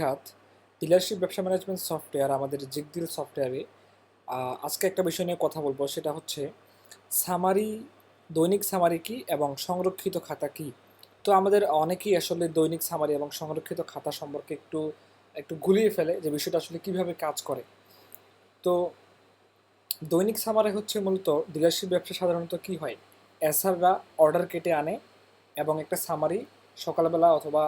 জিহাদ ডিলারশিপ ব্যবসা management software আমাদের জিগডিল সফটওয়্যারে আজকে একটা বিষয় নিয়ে কথা বলবো, সেটা হচ্ছে সামারি। দৈনিক সামারি কি এবং সংরক্ষিত খাতা কি? তো আমাদের অনেকেই আসলে দৈনিক সামারি এবং সংরক্ষিত খাতা সম্পর্কে একটু একটু গুলিয়ে ফেলে যে বিষয়টা আসলে কিভাবে কাজ করে। তো দৈনিক সামারি হচ্ছে মূলত ডিলারশিপ ব্যবসা সাধারণত কি হয়, এসআররা অর্ডার কেটে আনে এবং একটা সামারি সকালবেলা অথবা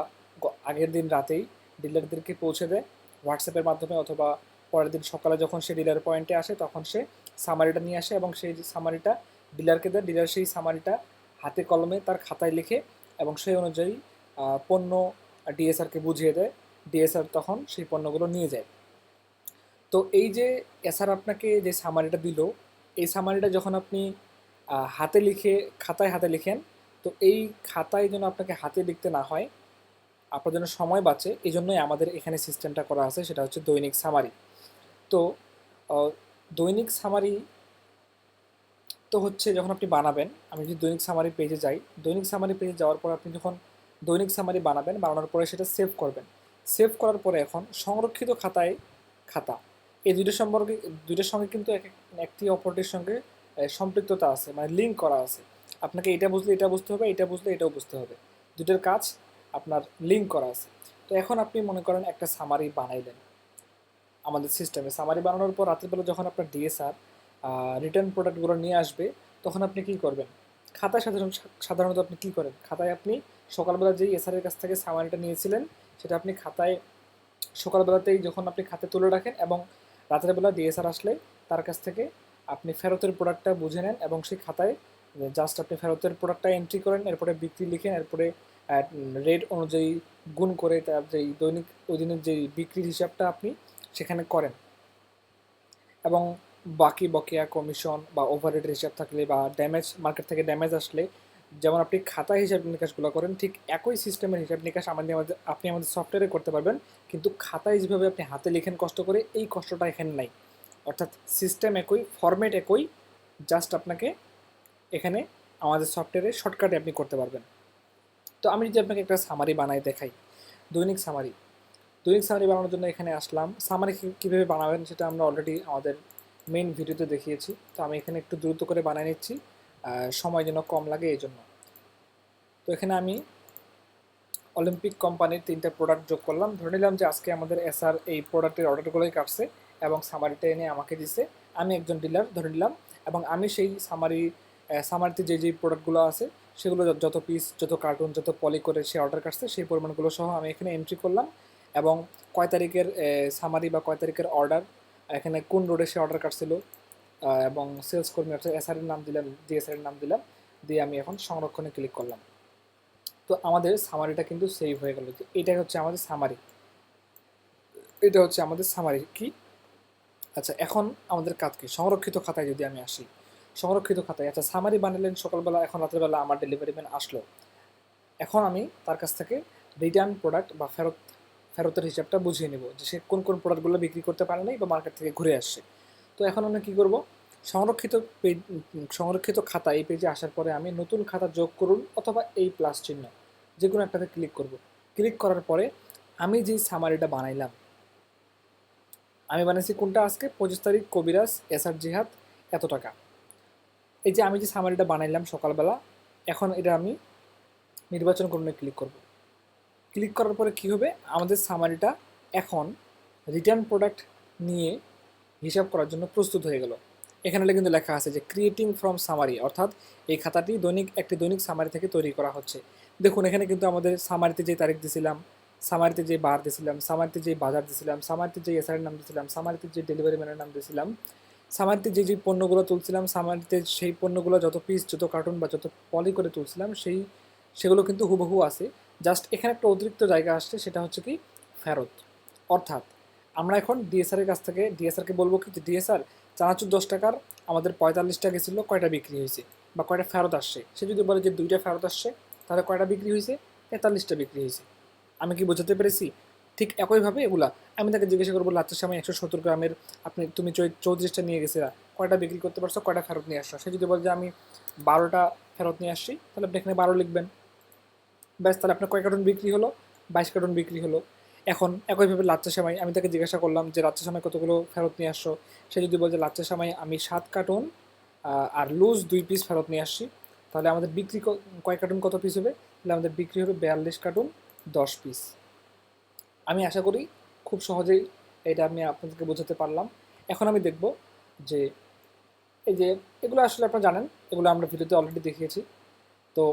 আগের দিন রাতেই ডিলারদেরকে পৌঁছে দেয় হোয়াটসঅ্যাপের মাধ্যমে, অথবা পরের দিন সকালে যখন সে ডিলার পয়েন্টে আসে তখন সে সামারিটা নিয়ে আসে এবং সেই সামারিটা ডিলারকে দেয়। ডিলার সেই সামারিটা হাতে কলমে তার খাতায় লিখে এবং সেই অনুযায়ী পণ্য ডিএসআরকে বুঝিয়ে দেয়। ডিএসআর তখন সেই পণ্যগুলো নিয়ে যায়। তো এই যে এসআর আপনাকে যে সামারিটা দিল, এই সামারিটা যখন আপনি হাতে লিখে খাতায় হাতে লিখেন, তো এই খাতায় যেন আপনাকে হাতে লিখতে না হয়, আপনার জন্য সময় বাঁচে, এই জন্যই আমাদের এখানে সিস্টেমটা করা আছে, সেটা হচ্ছে দৈনিক সামারি। তো দৈনিক সামারি তো হচ্ছে যখন আপনি বানাবেন, আমি যদি দৈনিক সামারি পেজে যাই, দৈনিক সামারি পেজে যাওয়ার পর আপনি যখন দৈনিক সামারি বানাবেন, বানানোর পরে সেটা সেভ করবেন। সেভ করার পরে এখন সংরক্ষিত খাতায় খাতা, এই দুইটার সম্পর্কে দুইটার সঙ্গে কিন্তু একটি অপরটির সঙ্গে সম্পৃক্ততা আছে, মানে লিঙ্ক করা আছে। আপনাকে এটা বুঝলে এটা বুঝতে হবে, এটা বুঝলে এটাও বুঝতে হবে, দুটোর কাজ আপনার লিঙ্ক করা আছে। তো এখন আপনি মনে করেন একটা সামারি বানাইলেন আমাদের সিস্টেমে। সামারি বানানোর পর রাত্রিবেলা যখন আপনার ডিএসআর রিটার্ন প্রোডাক্টগুলো নিয়ে আসবে, তখন আপনি কী করবেন? খাতায় সাধারণত আপনি কী করেন, খাতায় আপনি সকালবেলা যেই এসআরের কাছ থেকে সামারিটা নিয়েছিলেন সেটা আপনি খাতায় সকালবেলাতেই যখন আপনি খাতে তুলে রাখেন এবং রাতের বেলা ডিএসআর আসলে তার কাছ থেকে আপনি ফেরতের প্রোডাক্টটা বুঝে নেন এবং সেই খাতায় জাস্ট আপনি ফেরতের প্রোডাক্টটা এন্ট্রি করেন, এরপরে বিক্রি লিখেন, এরপরে রেট অনুযায়ী গুণ করে তার যেই দৈনিক ওই দিনের যেই বিক্রির হিসাবটা আপনি সেখানে করেন। এবং বাকি বকেয়া কমিশন বা ওভারহেডের হিসাব থাকলে বা ড্যামেজ, মার্কেট থেকে ড্যামেজ আসলে যেমন আপনি খাতা হিসাব নিকাশগুলো করেন, ঠিক একই সিস্টেমের হিসাব নিকাশ আপনি আমাদের সফটওয়্যারে করতে পারবেন। কিন্তু খাতায় যেভাবে আপনি হাতে লিখেন কষ্ট করে, এই কষ্টটা এখানে নাই। অর্থাৎ সিস্টেম একই, ফরম্যাট একই, জাস্ট আপনাকে এখানে আমাদের সফটওয়্যারে শর্টকাটে আপনি করতে পারবেন। তো আমি যদি আপনাকে একটা সামারি বানাই দেখাই, দৈনিক সামারি। দৈনিক সামারি বানানোর জন্য এখানে আসলাম। সামারি কীভাবে বানাবেন সেটা আমরা অলরেডি আমাদের মেইন ভিডিওতে দেখিয়েছি। তো আমি এখানে একটু দ্রুত করে বানিয়ে নিচ্ছি, সময় যেন কম লাগে এই জন্য। তো এখানে আমি অলিম্পিক কোম্পানির 3টা প্রোডাক্ট যোগ করলাম। ধরে নিলাম যে আজকে আমাদের এসআর এই প্রোডাক্টের অর্ডারগুলোই কাটছে এবং সামারিটা এনে আমাকে দিছে। আমি একজন ডিলার ধরে নিলাম এবং আমি সেই সামারিতে যে প্রোডাক্টগুলো আছে সেগুলো যত পিস, যত কার্টুন, যত পলি করে সে অর্ডার কাটছে সেই পরিমাণগুলো সহ আমি এখানে এন্ট্রি করলাম এবং কয় তারিখের সামারি বা কয় তারিখের অর্ডার, এখানে কোন রোডে সে অর্ডার কাটছিল এবং সেলস কর্মী অর্থাৎ এসআরের নাম দিলাম, ডিএসআরের নাম দিলাম, দিয়ে আমি এখন সংরক্ষণে ক্লিক করলাম। তো আমাদের সামারিটা কিন্তু সেভ হয়ে গেল। যে এটা হচ্ছে আমাদের সামারি, এটা হচ্ছে আমাদের সামারি কি। আচ্ছা, এখন আমাদের কাজ কি? সংরক্ষিত খাতায় যদি আমি আসি, সংরক্ষিত খাতায় আচ্ছা সামারি বানালেন সকালবেলা, এখন রাতেরবেলা আমার ডেলিভারি ম্যান আসলো, এখন আমি তার কাছ থেকে রিটার্ন প্রোডাক্ট বা ফেরতের হিসাবটা বুঝিয়ে নেব যে সে কোন কোন প্রোডাক্টগুলো বিক্রি করতে পারে নাই বা মার্কেট থেকে ঘুরে আসছে। তো এখন আমরা কী করব? সংরক্ষিত পেজ, সংরক্ষিত খাতা এই পেজে আসার পরে আমি নতুন খাতা যোগ করুন অথবা এই প্লাস চিহ্ন যে কোনো একটাতে ক্লিক করব। ক্লিক করার পরে আমি যেই সামারিটা বানাইলাম, আমি বানিয়েছি কোনটা? আজকে 25 তারিখ, কবিরাজ এসআর জিহাদ এত টাকা। এই যে আমি যে সামারিটা বানাইলাম সকালবেলা, এখন এটা আমি নির্বাচন করুনে ক্লিক করব। ক্লিক করার পরে কী হবে? আমাদের সামারিটা এখন রিটার্ন প্রোডাক্ট নিয়ে হিসাব করার জন্য প্রস্তুত হয়ে গেল। এখানে কিন্তু লেখা আছে যে ক্রিয়েটিং ফ্রম সামারি, অর্থাৎ এই খাতাটি একটি দৈনিক সামারি থেকে তৈরি করা হচ্ছে। দেখুন এখানে কিন্তু আমাদের সামারিতে যে তারিখ দিয়েছিলাম, সামারিতে যে বার দিয়েছিলাম, সামারিতে যে বাজার দিয়েছিলাম, সামারিতে যে এসআরের নাম দিয়েছিলাম, সামারিতে যে ডেলিভারি ম্যানের নাম দিয়েছিলাম, সামারিতে যে পণ্যগুলো তুলছিলাম, সামারিতে সেই পণ্যগুলো যত পিস, যত কার্টুন বা যত পলি করে তুলছিলাম সেগুলো কিন্তু হুবহু আছে। জাস্ট এখানে একটা অতিরিক্ত জায়গা আসছে, সেটা হচ্ছে কি ফেরত। অর্থাৎ আমরা এখন ডিএসআরের কাছ থেকে ডিএসআরকে বলবো কি যে ডিএসআর, চানাচুর 10 টাকার আমাদের 45টা গেছিলো, কয়টা বিক্রি হয়েছে বা কয়টা ফেরত আসছে। সে যদি বলে যে 2টা ফেরত আসছে, তাহলে কয়টা বিক্রি হয়েছে? 43টা বিক্রি হয়েছে। আমি কি বোঝাতে পেরেছি? ঠিক একইভাবে এগুলা আমি তাকে জিজ্ঞাসা করবো, লাচ্চার সময় 170 গ্রামের তুমি 34টা নিয়ে গেছিলা, কয়টা বিক্রি করতে পারছো, কয়টা ফেরত নিয়ে আসছো? সে যদি বলে যে আমি 12টা ফেরত নিয়ে আসছি, তাহলে আপনি এখানে 12 লিখবেন। ব্যাস, তাহলে আপনার কয় কার্টুন বিক্রি হলো? 22 কার্টুন বিক্রি হলো। এখন একইভাবে লাচ্চা সেমাই আমি তাকে জিজ্ঞাসা করলাম যে লাচ্চা সেমাই কতগুলো ফেরত নিয়ে আসছো। সে যদি বলে যে লাচ্চা সেমাই আমি 7 কার্টুন আর লুজ 2 পিস ফেরত নিয়ে আসছি, তাহলে আমাদের বিক্রি কয় কার্টুন কত পিস হবে? তাহলে আমাদের বিক্রি হবে 42 কার্টুন 10 পিস। আমি আশা করি খুব সহজেই এটা আমি আপনাদেরকে বোঝাতে পারলাম। এখন আমি দেখব যে এই যে এগুলো আসলে আপনারা জানেন, এগুলো আমরা ভিডিওতে অলরেডি দেখিয়েছি। তো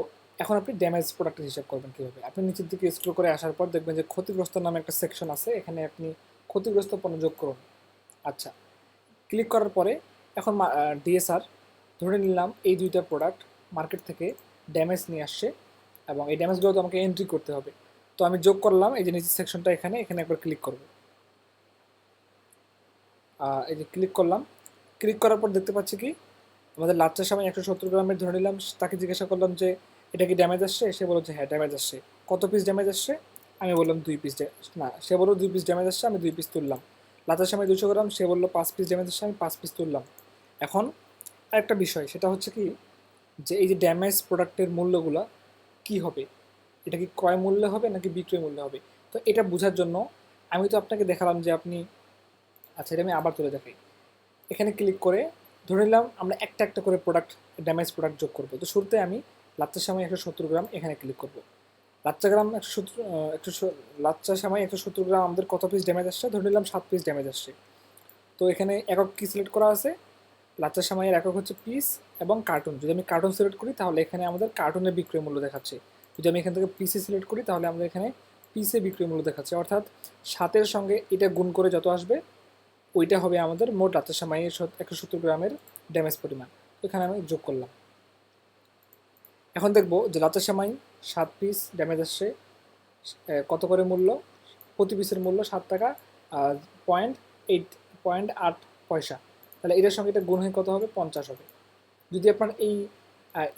এখন আপনি ড্যামেজ প্রোডাক্টের হিসাব করবেন কীভাবে। আপনি নিচের দিকে স্ক্রল করে আসার পর দেখবেন যে ক্ষতিগ্রস্ত নামে একটা সেকশন আছে, এখানে আপনি ক্ষতিগ্রস্ত পণ্য যোগ করুন। আচ্ছা, ক্লিক করার পরে এখন ডিএসআর ধরে নিলাম এই দুইটা প্রোডাক্ট মার্কেট থেকে ড্যামেজ নিয়ে আসছে এবং এই ড্যামেজগুলো তো আমাকে এন্ট্রি করতে হবে। তো আমি যোগ করলাম এই যে নিচের সেকশনটা, এখানে এখানে একবার ক্লিক করব। এই যে ক্লিক করলাম, ক্লিক করার পর দেখতে পাচ্ছি কি আমাদের লাচ্চার সময় 170 গ্রামের ধরে নিলাম। তাকে জিজ্ঞাসা করলাম যে এটা কি ড্যামেজ আসছে? সে বলল যে হ্যাঁ ড্যামেজ আসছে। কত পিস ড্যামেজ আসছে? আমি বললাম 2 পিস। না, সে বললো 2 পিস ড্যামেজ আসছে, আমি 2 পিস তুললাম। লাচ্চার সময় 200 গ্রাম, সে বললো 5 পিস ড্যামেজ আসছে, আমি 5 পিস তুললাম। এখন আরেকটা বিষয়, সেটা হচ্ছে কি যে এই যে ড্যামেজ প্রোডাক্টের মূল্যগুলো কি হবে, এটা কি ক্রয় মূল্য হবে নাকি বিক্রয় মূল্য হবে? তো এটা বোঝার জন্য আমি তো আপনাকে দেখালাম যে আপনি, আচ্ছা এটা আমি আবার তুলে দেখাই। এখানে ক্লিক করে ধরে নিলাম আমরা একটা একটা করে প্রোডাক্ট, ড্যামেজ প্রোডাক্ট যোগ করবো। তো শুরুতে আমি লাচ্চা সেমাই 170 গ্রাম এখানে ক্লিক করব। লাচ্চা গ্রাম 170 লাচ্চা সেমাই 170 গ্রাম আমাদের কত পিস ড্যামেজ আসছে? ধরে নিলাম 7 পিস ড্যামেজ আসছে। তো এখানে একক কি সিলেক্ট করা আছে? লাচ্চা সেমাইয়ের একক হচ্ছে পিস এবং কার্টুন। যদি আমি কার্টুন সিলেক্ট করি তাহলে এখানে আমাদের কার্টুনের বিক্রয় মূল্য দেখাচ্ছে। যদি আমি এখান থেকে পিসে সিলেক্ট করি তাহলে আমাদের এখানে পিসে বিক্রয় মূল্য দেখাচ্ছে। অর্থাৎ 7-এর সঙ্গে এটা গুণ করে যত আসবে ওইটা হবে আমাদের মোট লাচ্চা সেমাইয়ের 170 গ্রামের ড্যামেজ পরিমাণ। এখানে আমি যোগ করলাম। এখন দেখব যে লাচ্চা সেমাই 7 পিস ড্যামেজ আসছে, কত করে মূল্য? প্রতি পিসের মূল্য 7 টাকা 0.8 পয়সা। তাহলে এটার সঙ্গে এটা গুণ হয়ে কত হবে? 50 হবে। যদি আপনার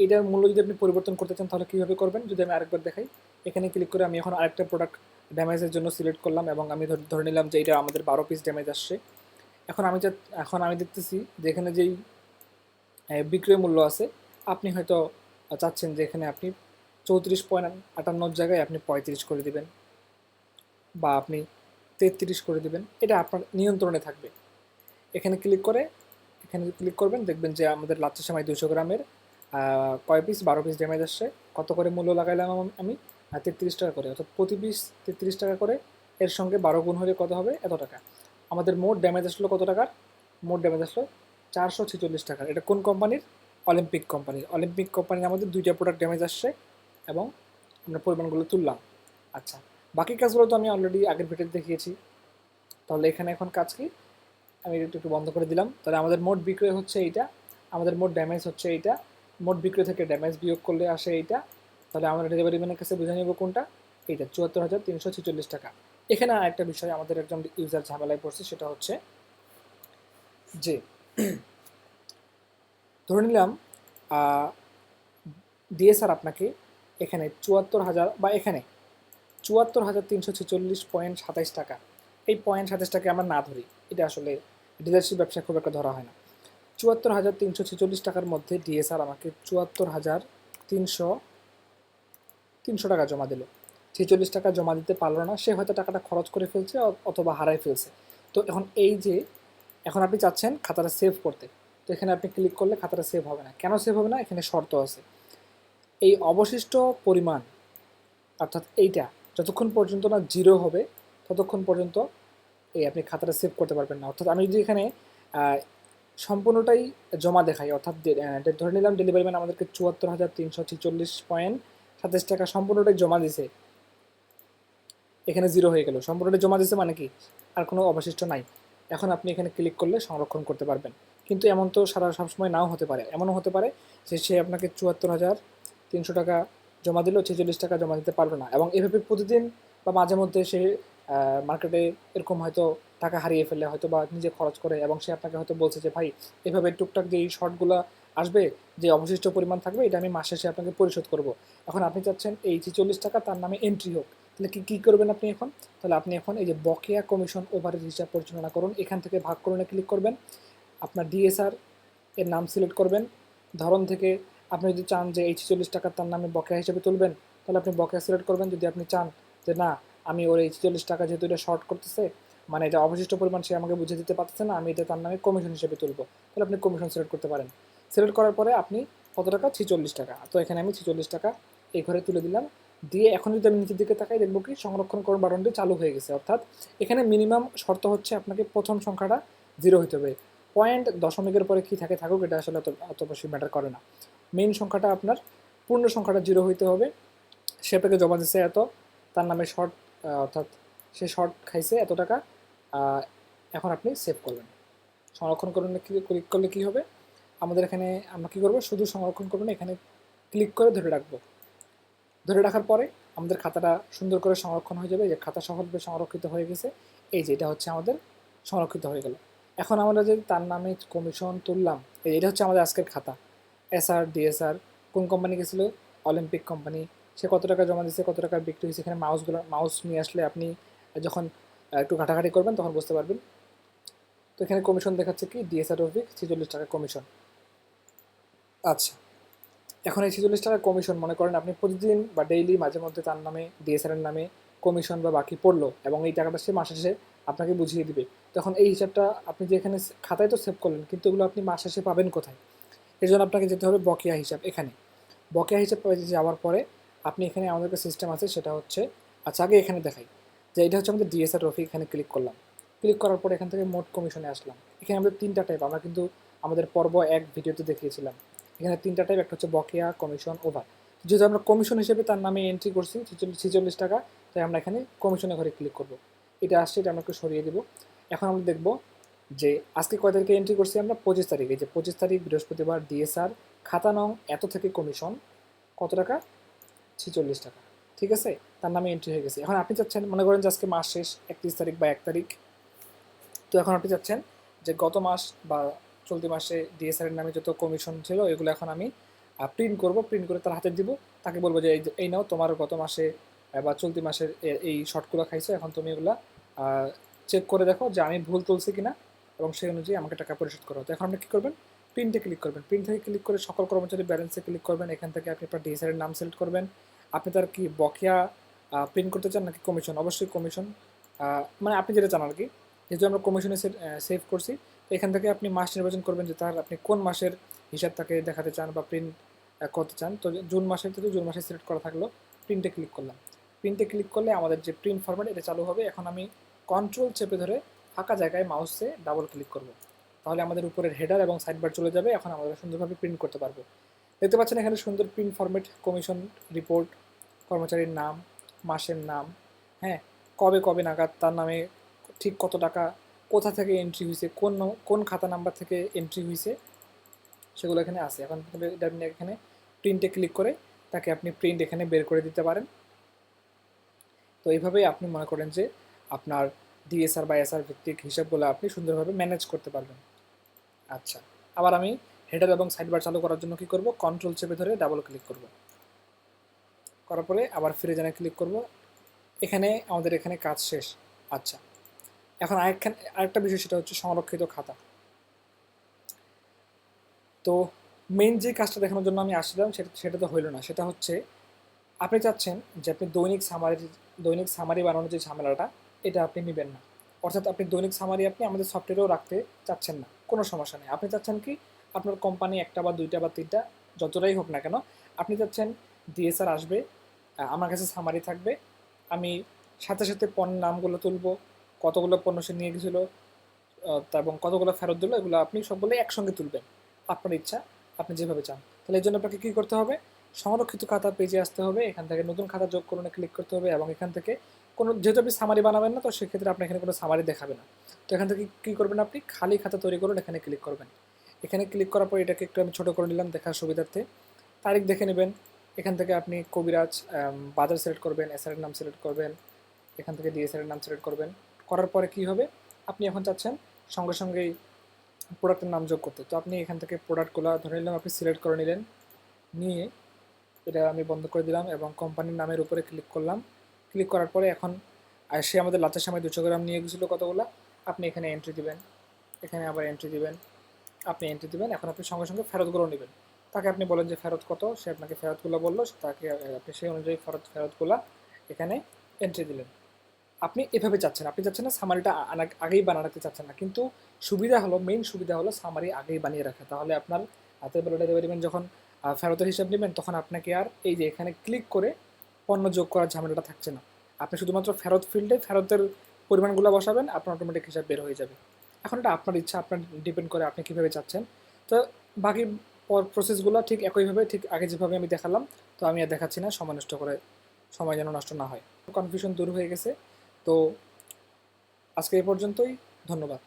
এটার মূল্য যদি আপনি পরিবর্তন করতে চান তাহলে কীভাবে করবেন? যদি আমি আরেকবার দেখাই, এখানে ক্লিক করে আমি এখন আরেকটা প্রোডাক্ট ড্যামেজের জন্য সিলেক্ট করলাম এবং আমি ধরে নিলাম যে এটা আমাদের 12 পিস ড্যামেজ আসছে। এখন আমি দেখতেছি যে এখানে যেই বিক্রয় মূল্য আছে, আপনি হয়তো চাচ্ছেন যে এখানে আপনি 34.58 জায়গায় আপনি 35 করে দিবেন বা আপনি 33 করে দিবেন, এটা আপনার নিয়ন্ত্রণে থাকবে। এখানে ক্লিক করবেন, দেখবেন যে আমাদের লাচ্চা সেমাই 200 গ্রামের কয় পিস? 12 পিস ড্যামেজ আসছে। কত করে মূল্য লাগাইলাম আমি? 33 টাকা করে, অর্থাৎ প্রতি পিস 33 টাকা করে। এর সঙ্গে 12 গুণ হলে কত হবে? এত টাকা। আমাদের মোট ড্যামেজ আসলো কত টাকার? মোট ড্যামেজ আসলো 446 টাকার। এটা কোন কোম্পানির? অলিম্পিক কোম্পানির। অলিম্পিক কোম্পানির আমাদের 2টা প্রোডাক্ট ড্যামেজ আসছে এবং আমরা পরিমাণগুলো তুললাম। আচ্ছা, বাকি কাজগুলো তো আমি অলরেডি আগের ভিডিওতে দেখিয়েছি। তাহলে এখানে এখন কাজ কি? আমি এটা একটু বন্ধ করে দিলাম। তাহলে আমাদের মোট বিক্রয় হচ্ছে এইটা, আমাদের মোট ড্যামেজ হচ্ছে এইটা। মোট বিক্রয় থেকে ড্যামেজ বিয়োগ করলে আসে এইটা। তাহলে আমরা ডেলিভারি ম্যানের কাছে বুঝে নেব কোনটা? এইটা 74,346 টাকা। এখানে আরেকটা বিষয় আমাদের একজন ইউজার ঝামেলায় পড়ছে, সেটা হচ্ছে যে ধরে নিলাম ডিএসআর আপনাকে এখানে 74,000 বা এখানে 74,346.27 টাকা, এই 0.27 টাকা আমরা না ধরি, এটা আসলে ডিলারশিপ ব্যবসায় খুব একটা ধরা হয় না। 74,346 টাকার মধ্যে ডিএসআর আমাকে 74,300 টাকা জমা দিল। 46 টাকা জমা দিতে পারলো না, সে হয়তো টাকাটা খরচ করে ফেলছে অথবা হারাই ফেলছে। তো এখন আপনি চাচ্ছেন খাতাটা সেভ করতে, তো এখানে আপনি ক্লিক করলে খাতাটা সেভ হবে না। কেন সেভ হবে না? এখানে শর্ত আছে। এই অবশিষ্ট পরিমাণ, অর্থাৎ এইটা যতক্ষণ পর্যন্ত না 0 হবে ততক্ষণ পর্যন্ত আপনি খাতাটা সেভ করতে পারবেন না। অর্থাৎ আমি যদি এখানে সম্পূর্ণটাই জমা দেখাই, অর্থাৎ ধরে নিলাম ডেলিভারি ম্যান আমাদেরকে 74,346.27 টাকা সম্পূর্ণটাই জমা দিছে, এখানে 0 হয়ে গেল। সম্পূর্ণটাই জমা দিছে মানে কি? আর কোনো অবশিষ্ট নাই। এখন আপনি এখানে ক্লিক করলে সংরক্ষণ করতে পারবেন। কিন্তু এমন তো সবসময় নাও হতে পারে। এমনও হতে পারে যে সে আপনাকে 74,300 টাকা জমা দিল, 46 টাকা জমা দিতে পারবে না। এবং এভাবে প্রতিদিন বা মাঝে মধ্যে সে মার্কেটে এরকম হয়তো টাকা হারিয়ে ফেলে, হয়তো বা নিজে খরচ করে, এবং সে আপনাকে হয়তো বলছে যে ভাই এভাবে টুকটাক যে এই শর্টগুলো আসবে, যে অবশিষ্ট পরিমাণ থাকবে, এটা আমি মাস শেষে আপনাকে পরিশোধ করব। এখন আপনি চাচ্ছেন এই 46 টাকা তার নামে এন্ট্রি হোক। তাহলে কী করবেন আপনি এখন? তাহলে আপনি এখন এই যে বকেয়া কমিশন ওভারেজ হিসাব পরিচালনা করুন, এখান থেকে ভাগ করুনে ক্লিক করবেন। আপনার ডিএসআর এর নাম সিলেক্ট করবেন। ধরন থেকে আপনি যদি চান যে এই 46 টাকা তার নামে বকেয়া হিসেবে তুলবেন, তাহলে আপনি বকেয়া সিলেক্ট করবেন। যদি আপনি চান যে না আমি ওর এই 46 টাকা যেহেতু এটা শর্ট করতেছে, মানে এটা অবশিষ্ট পরিমাণ সে আমাকে বুঝে দিতে পারতেছে না, আমি এটা তার নামে কমিশন হিসেবে তুলবো, তাহলে আপনি কমিশন সিলেক্ট করতে পারেন। সিলেক্ট করার পরে আপনি কত টাকা, 46 টাকা, তো এখানে আমি 46 টাকা এই ঘরে তুলে দিলাম। দিয়ে এখন যদি আমি নিচের দিকে তাকাই দেখবো কি সংরক্ষণকরণ বাটনটি চালু হয়ে গেছে, অর্থাৎ এখানে মিনিমাম শর্ত হচ্ছে আপনাকে প্রথম সংখ্যাটা 0 হতে হবে। পয়েন্ট দশমিকের পরে কী থাকে থাকুক এটা আসলে অত বেশি ম্যাটার করে না। মেইন সংখ্যাটা আপনার পূর্ণ সংখ্যাটা 0 হইতে হবে। সে আপনাকে জমা দিচ্ছে এত, তার নামে শর্ট, অর্থাৎ সে শর্ট খাইছে এত টাকা। এখন আপনি সেভ করবেন। সংরক্ষণ করুন ক্লিক করলে কী হবে, আমাদের এখানে আমরা কী করবো, শুধু সংরক্ষণ করুন এখানে ক্লিক করে ধরে রাখবো। ধরে রাখার পরে আমাদের খাতাটা সুন্দর করে সংরক্ষণ হয়ে যাবে, যে খাতা সফলভাবে সংরক্ষিত হয়ে গেছে। এই যে এটা হচ্ছে আমাদের সংরক্ষিত হয়ে গেল। এখন আমরা যে তার নামে কমিশন তুললাম, এটা হচ্ছে আমাদের আজকের খাতা। এসআর ডিএসআর কোন কোম্পানি গেছিলো, অলিম্পিক কোম্পানি, সে কত টাকা জমা দিচ্ছে, কত টাকা বিক্রি হয়েছে। এখানে মাউস নিয়ে আসলে আপনি যখন একটু ঘাটাঘাটি করবেন তখন বুঝতে পারবেন। তো এখানে কমিশন দেখাচ্ছে কি, ডিএসআর অফিক 46 টাকা কমিশন। আচ্ছা, এখন এই 46 টাকা কমিশন মনে করেন আপনি প্রতিদিন বা ডেইলি মাঝে মধ্যে তার নামে ডিএসআর এর নামে কমিশন বা বাকি পড়লো, এবং এই টাকাটা সে মাস শেষে আপনাকে বুঝিয়ে দিবে। তখন এই হিসাবটা আপনি যে এখানে খাতায় তো সেভ করলেন, কিন্তু এগুলো আপনি মাস শেষে পাবেন কোথায়? এর জন্য আপনাকে যেতে হবে বকেয়া হিসাব। এখানে বকেয়া হিসাব যাওয়ার পরে আপনি এখানে আমাদের একটা সিস্টেম আছে, সেটা হচ্ছে, আচ্ছা আগে এখানে দেখাই যে এটা হচ্ছে আমাদের ডিএসআর রফি। এখানে ক্লিক করলাম, ক্লিক করার পর এখান থেকে মোট কমিশনে আসলাম। এখানে আমাদের 3টা টাইপ, আমরা কিন্তু আমাদের পর্ব 1 ভিডিওতে দেখিয়েছিলাম। এখানে 3টা টাইপ, একটা হচ্ছে বকেয়া, কমিশন, ওভার। যেহেতু আমরা কমিশন হিসেবে তার নামে এন্ট্রি করছি 46 টাকা, তাই আমরা এখানে কমিশনের ঘরে ক্লিক করব। এটা আসছে, এটা আমরা একটু সরিয়ে দেবো। এখন আমরা দেখব যে আজকে কয় তারিখে এন্ট্রি করছি আমরা, 25 তারিখে। যে 25 তারিখ বৃহস্পতিবার, ডিএসআর খাতা নং এত থেকে কমিশন কত টাকা, 46 টাকা। ঠিক আছে, তার নামে এন্ট্রি হয়ে গেছে। এখন আপনি চাচ্ছেন, মনে করেন যে আজকে মাস শেষ 31 তারিখ বা 1 তারিখ, তো এখন আপনি চাচ্ছেন যে গত মাস বা চলতি মাসে ডিএসআর এর নামে যত কমিশন ছিল এগুলো এখন আমি প্রিন্ট করব, প্রিন্ট করে তার হাতে দিব। তাকে বলবো যে এই নাও তোমার গত মাসে বা চলতি মাসের এই শর্টগুলো খাইছো, এখন তুমি এগুলা চেক করে দেখো যে আমি ভুল তুলছি কিনা, এবং সেই অনুযায়ী আমাকে টাকা পরিশোধ করো। তো এখন আপনি কী করবেন, প্রিন্টে ক্লিক করবেন। প্রিন্ট থেকে ক্লিক করে সকল কর্মচারী ব্যালেন্সে ক্লিক করবেন। এখান থেকে আপনি আপনার ডিএসআর এর নাম সিলেক্ট করবেন। আপনি তার কি বকেয়া প্রিন্ট করতে চান নাকি কমিশন? অবশ্যই কমিশন, মানে আপনি যেটা চান আর কি। যেহেতু আমরা কমিশনে সেভ করছি, তো এখান থেকে আপনি মাস নির্বাচন করবেন যে তার আপনি কোন মাসের হিসাব তাকে দেখাতে চান বা প্রিন্ট করতে চান। তো জুন মাসের, তো জুন মাসে সিলেক্ট করা থাকলো, প্রিন্টে ক্লিক করলাম। প্রিন্টে ক্লিক করলে আমাদের যে প্রিন্ট ফরম্যাট এটা চালু হবে। এখন আমি কন্ট্রোল চেপে ধরে ফাঁকা জায়গায় মাউসে ডাবল ক্লিক করব, তাহলে আমাদের উপরের হেডার এবং সাইডবার চলে যাবে। এখন আমরা সুন্দরভাবে প্রিন্ট করতে পারবো। দেখতে পাচ্ছেন এখানে সুন্দর প্রিন্ট ফরম্যাট, কমিশন রিপোর্ট, কর্মচারীর নাম, মাসের নাম, হ্যাঁ, কবে কবে নাগাদ তার নামে ঠিক কত টাকা, কোথা থেকে এন্ট্রি হয়েছে, কোন কোন খাতা নাম্বার থেকে এন্ট্রি হয়েছে, সেগুলো এখানে আছে। এখন এটা আপনি এখানে প্রিন্টে ক্লিক করে তাকে আপনি প্রিন্ট এখানে বের করে দিতে পারেন। তো এইভাবেই আপনি মনে করেন যে আপনার ডিএসআর বা এসআর ভিত্তিক হিসাবগুলো আপনি সুন্দরভাবে ম্যানেজ করতে পারবেন। আচ্ছা, আবার আমি হেডার এবং সাইডবার চালু করার জন্য কি করব, কন্ট্রোল চেপে ধরে ডাবল ক্লিক করব। করার পরে আবার ফিরে জানে ক্লিক করব। এখানে আমাদের এখানে কাজ শেষ। আচ্ছা, এখন আরেকটা বিষয়, সেটা হচ্ছে সংরক্ষিত খাতা। তো মেইন যে কাজটা দেখানোর জন্য আমি আসছিলাম সেটা তো হইল না। সেটা হচ্ছে আপনি চাচ্ছেন যে আপনি দৈনিক সামারি বানানোর যে ঝামেলাটা, এটা আপনি নেবেন না। অর্থাৎ আপনি দৈনিক সামারি আপনি আমাদের সফটওয়্যারেও রাখতে চাচ্ছেন না, কোনো সমস্যা নেই। আপনি চাচ্ছেন কি, আপনার কোম্পানি একটা বা দুইটা বা তিনটা যতটাই হোক না কেন, আপনি চাচ্ছেন ডিএসআর আসবে, আমার কাছে সামারি থাকবে, আমি সাথে সাথে পণ্যের নামগুলো তুলব, কতগুলো পণ্য সে নিয়ে গেছিলো এবং কতগুলো ফেরত দিল, এগুলো আপনি সবগুলো একসঙ্গে তুলবেন। আপনার ইচ্ছা, আপনি যেভাবে চান। তাহলে এই জন্য আপনাকে কী করতে হবে, সংরক্ষিত খাতা পেজে আসতে হবে, এখান থেকে নতুন খাতা যোগ করুন ক্লিক করতে হবে, এবং এখান থেকে কোনো, যেহেতু আপনি সামারি বানাবেন না, তো সেক্ষেত্রে আপনি এখানে কোনো সামারি দেখাবে না। তো এখান থেকে কী করবেন, আপনি খালি খাতা তৈরি করুন, এখানে ক্লিক করবেন। এখানে ক্লিক করার পর এটাকে একটু আমি ছোটো করে নিলাম দেখার সুবিধার্থে। তারিখ দেখে নেবেন। এখান থেকে আপনি কবিরাজ বাজার সিলেক্ট করবেন, এসআর এর নাম সিলেক্ট করবেন, এখান থেকে ডিএসআর এর নাম সিলেক্ট করবেন। করার পরে কী হবে, আপনি এখন চাচ্ছেন সঙ্গে সঙ্গেই প্রোডাক্টের নাম যোগ করতে। তো আপনি এখান থেকে প্রোডাক্টগুলো ধরে নিলাম, আপনি সিলেক্ট করে নিলেন, নিয়ে এটা আমি বন্ধ করে দিলাম এবং কোম্পানির নামের উপরে ক্লিক করলাম। ক্লিক করার পরে এখন সে আমাদের লাচের সময় 200 গ্রাম নিয়ে গেছিলো কতগুলো, আপনি এখানে এন্ট্রি দিবেন, এখানে আবার এন্ট্রি দিবেন, আপনি এন্ট্রি দিবেন। এখন আপনি সঙ্গে সঙ্গে ফেরতগুলো নেবেন। তাকে আপনি বলেন যে ফেরত কত, সে আপনাকে ফেরতগুলো বললো, তাকে আপনি সেই অনুযায়ী ফেরতগুলো এখানে এন্ট্রি দিলেন। আপনি এভাবে চাচ্ছেন, আপনি চাচ্ছেন না সামারিটা আগেই বানাতে চাচ্ছেন না, কিন্তু সুবিধা হলো, মেইন সুবিধা হলো সামারি আগেই বানিয়ে রাখা। তাহলে আপনার হাতের বেলাটা দেবেন যখন ফেরতের হিসাব নেবেন, তখন আপনাকে আর এই যে এখানে ক্লিক করে পণ্য যোগ করার ঝামেলাটা থাকছে না। আপনি শুধুমাত্র ফেরত ফিল্ডে ফেরতের পরিমাণগুলো বসাবেন, আপনার অটোমেটিক হিসাব বের হয়ে যাবে। এখন এটা আপনার ইচ্ছা, আপনার ডিপেন্ড করে আপনি কীভাবে চাচ্ছেন। তো বাকি প্রসেসগুলো ঠিক একইভাবে, ঠিক আগে যেভাবে আমি দেখালাম। তো আমি আর দেখাচ্ছি না, সময় নষ্ট করে, সময় যেন নষ্ট না হয়। কনফিউশন দূর হয়ে গেছে। তো আজকে এই পর্যন্তই, ধন্যবাদ।